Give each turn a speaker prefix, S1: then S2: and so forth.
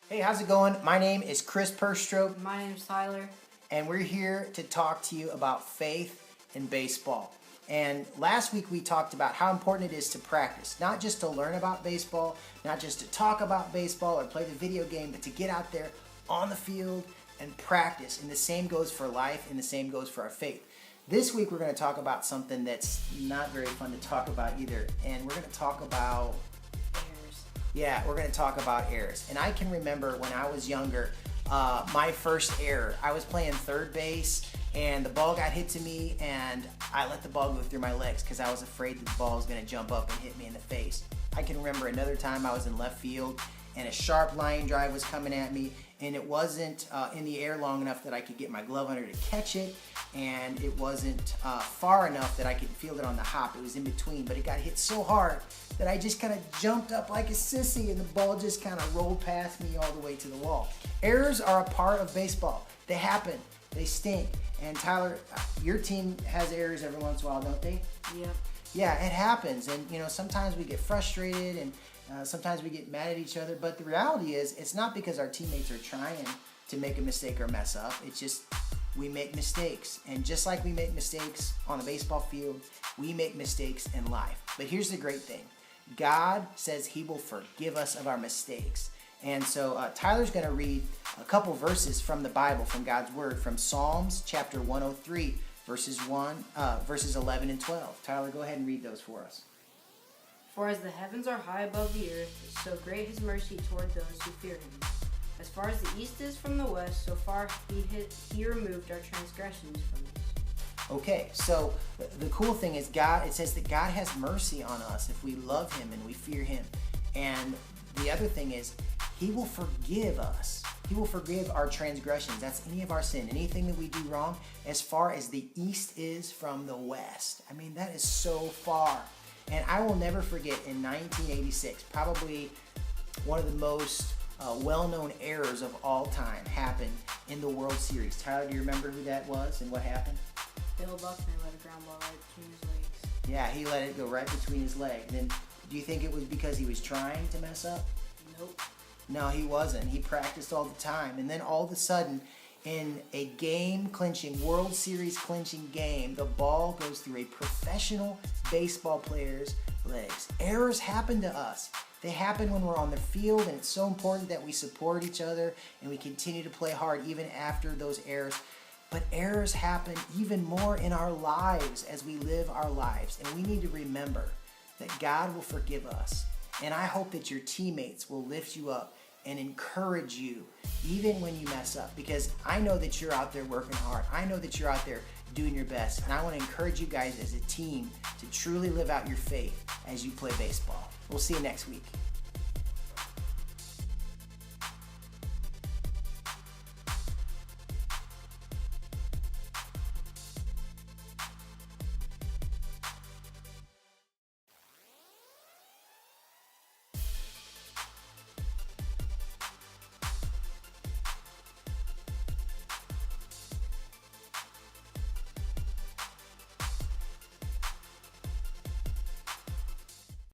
S1: Hey, how's it going? My name is Chris Perstrope,
S2: My name's Tyler.
S1: and we're here to talk to you about faith in baseball. And last week we talked about how important it is to practice, not just to learn about baseball, not just to talk about baseball or play the video game, but to get out there on the field and practice. And the same goes for life, and the same goes for our faith. This week we're going to talk about something that's not very fun to talk about either, and we're going to talk about we're going to talk about errors. And I can remember when I was younger, my first error. I was playing third base, and the ball got hit to me, and I let the ball go through my legs because I was afraid that the ball was going to jump up and hit me in the face. I can remember another time I was in left field, and a sharp line drive was coming at me, and it wasn't in the air long enough that I could get my glove under to catch it, and it wasn't far enough that I could field it on the hop. It was in between, but it got hit so hard that I just kind of jumped up like a sissy, and the ball just kind of rolled past me all the way to the wall. Errors are a part of baseball. They happen. They stink. And Tyler, your team has errors every once in a while, don't they?
S2: Yep.
S1: Yeah, it happens. And, sometimes we get frustrated, and sometimes we get mad at each other. But the reality is, it's not because our teammates are trying to make a mistake or mess up. It's just we make mistakes. And just like we make mistakes on the baseball field, we make mistakes in life. But here's the great thing. God says he will forgive us of our mistakes. And so Tyler's going to read a couple verses from the Bible, from God's Word, from Psalms chapter 103, verses 11 and 12. Tyler, go ahead and read those for us.
S2: For as the heavens are high above the earth, so great his mercy toward those who fear him. As far as the east is from the west, so far he removed our transgressions from us.
S1: Okay, so the cool thing is it says that God has mercy on us if we love him and we fear him. And the other thing is, he will forgive us. He will forgive our transgressions. That's any of our sin, anything that we do wrong, as far as the east is from the west. I mean, that is so far. And I will never forget, in 1986, probably one of the most well-known errors of all time happened in the World Series. Tyler, do you remember who that was and what happened?
S2: Bill Buckner let a ground ball right between his legs.
S1: Yeah, he let it go right between his legs. And do you think it was because he was trying to mess up?
S2: Nope.
S1: No, he wasn't. He practiced all the time. And then all of a sudden, in a game-clinching, World Series-clinching game, the ball goes through a professional baseball player's legs. Errors happen to us. They happen when we're on the field, and it's so important that we support each other and we continue to play hard even after those errors. But errors happen even more in our lives as we live our lives. And we need to remember that God will forgive us. And I hope that your teammates will lift you up and encourage you even when you mess up. Because I know that you're out there working hard. I know that you're out there doing your best. And I want to encourage you guys as a team to truly live out your faith as you play baseball. We'll see you next week.